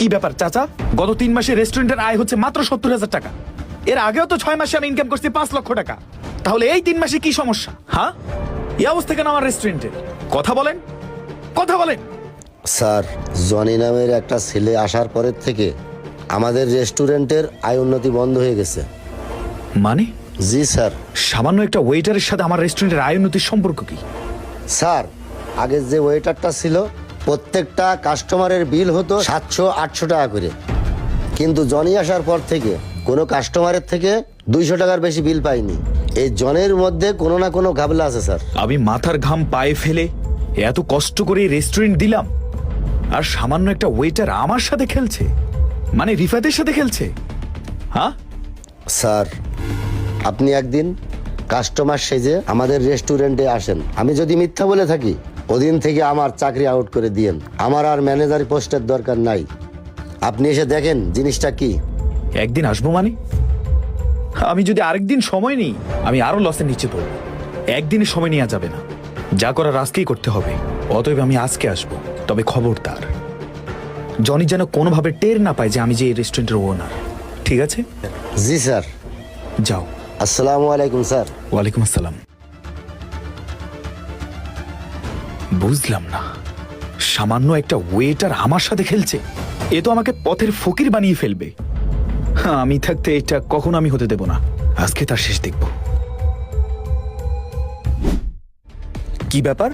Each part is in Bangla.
কি ব্যাপার চাচা? গত 3 মাসে রেস্টুরেন্টের আয় হচ্ছে মাত্র 70,000 টাকা। এর আগেও তো 6 মাসে আমি ইনকাম করছি 5 লক্ষ টাকা। তাহলে এই 3 মাসে কি সমস্যা? হ্যাঁ, এই অবস্থা কেন আমার রেস্টুরেন্টের? কথা বলেন, কথা বলেন। স্যার, জনি নামের একটা ছেলে আসার পরের থেকে আমাদের রেস্টুরেন্টের আয় উন্নতি বন্ধ হয়ে গেছে। মানে? জি স্যার। সামান্য একটা ওয়েটারের সাথে আমার রেস্টুরেন্টের আয় উন্নতির সম্পর্ক কি? স্যার, আগে যে ওয়েটারটা ছিল প্রত্যেকটা কাস্টমারের বিল হতো 700-800 টাকা করে, কিন্তু জনি আসার পর থেকে কোনো কাস্টমারের থেকে 200 টাকার বেশি বিল পাইনি। এই জনের মধ্যে কোনো না কোনো ঘাবলা আছে স্যার। আমি মাথার ঘাম পায়ে ফেলে এত কষ্ট করে রেস্টুরেন্ট দিলাম, আর সামান্য একটা ওয়েটার আমার সাথে খেলছে, মানে রিফাতের সাথে খেলছে। হ্যাঁ স্যার, আপনি একদিন কাস্টমার সেজে আমাদের রেস্টুরেন্টে আসেন। আমি যদি মিথ্যা বলে থাকি, ওদিন থেকে আমার চাকরি আউট করে দিয়েন। আমার আর ম্যানেজার পোস্টের দরকার নাই। আপনি এসে দেখেন জিনিসটা কি। একদিন আসবো মানে? আমি যদি আরেকদিন সময় নিই, আমি আরো লসের নিচে পড়বো। একদিনে সময় নেওয়া যাবে না, যা করার আজকেই করতে হবে। অতএব আমি আজকে আসবো, তবে খবরদার জনি যেন কোনোভাবে টের না পায় যে আমি যে এই রেস্টুরেন্টের ওনার। ঠিক আছে? জি স্যার। যাও। আসসালামু আলাইকুম স্যার। ওয়ালাইকুম আসসালাম। বুঝলাম না, সামান্য একটা ওয়েটার আমার সাথে খেলছে। এ তো আমাকে পথের ফকির বানিয়ে ফেলবে। হ্যাঁ, আমি থাকতে এটা কখনো আমি হতে দেব না। আজকে তার শেষ দেখব। কি ব্যাপার?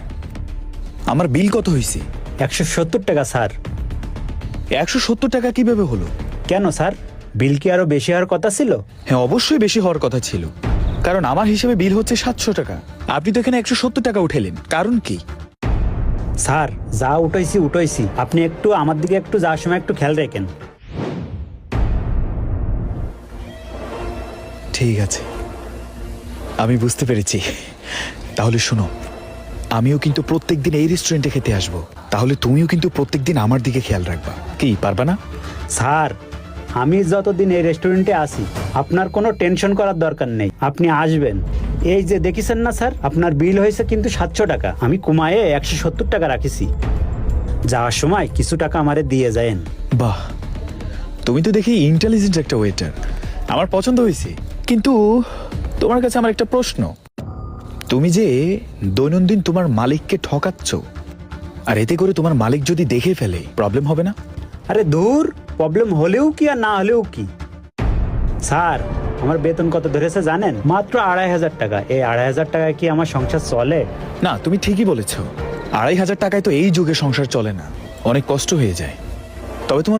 আমার বিল কত হয়েছে? 170 টাকা স্যার। 170 টাকা কিভাবে হলো? কেন স্যার, বিল কি আরো বেশি হওয়ার কথা ছিল? হ্যাঁ, অবশ্যই বেশি হওয়ার কথা ছিল, কারণ আমার হিসেবে বিল হচ্ছে 700 টাকা। আপনি তো এখানে 170 টাকা উঠেলেন, কারণ কি? স্যার, যা উঠাইছি, আপনি একটু আমার দিকে একটু যাওয়ার সময় একটু খেয়াল রাখেন। ঠিক আছে, আমি বুঝতে পেরেছি। তাহলে শোনো, আমিও কিন্তু প্রত্যেকদিন এই রেস্টুরেন্টে খেতে আসবো। তাহলে তুমিও কিন্তু প্রত্যেকদিন আমার দিকে খেয়াল রাখবা। কি, পারবা না? স্যার, আমি যতদিন এই রেস্টুরেন্টে আসি, আপনার কোনো টেনশন করার দরকার নেই। আপনি আসবেন। এই যে দেখেছেন না স্যার, আপনার বিল হয়েছে কিন্তু 700 টাকা। আমি কমায়ে 170 টাকা রাখিছি। যাওয়ার সময় কিছু টাকা আমারে দিয়ে যায়েন। বাহ, তুমি তো দেখি ইন্টেলিজেন্ট একটা ওয়েটার। আমার পছন্দ হয়েছে। কিন্তু তোমার কাছে আমার একটা প্রশ্ন। তুমি যে দৈনন্দিন তোমার মালিককে ঠকাচ্ছ, আর এতে করে তোমার মালিক যদি দেখে ফেলে, প্রবলেম হবে না? আরে দূর, প্রবলেম হলেও কি আর না হলেও কি। স্যার, আমার বেতন কত ধরেছে জানেন? মাত্র 2,500 টাকা। এই 2,500 টাকায় কি আমার সংসার চলে? না, তুমি ঠিকই বলেছ। 2,500 টাকায় তো এই যুগে সংসার চলে না, অনেক কষ্ট হয়ে যায়। তবে তোমার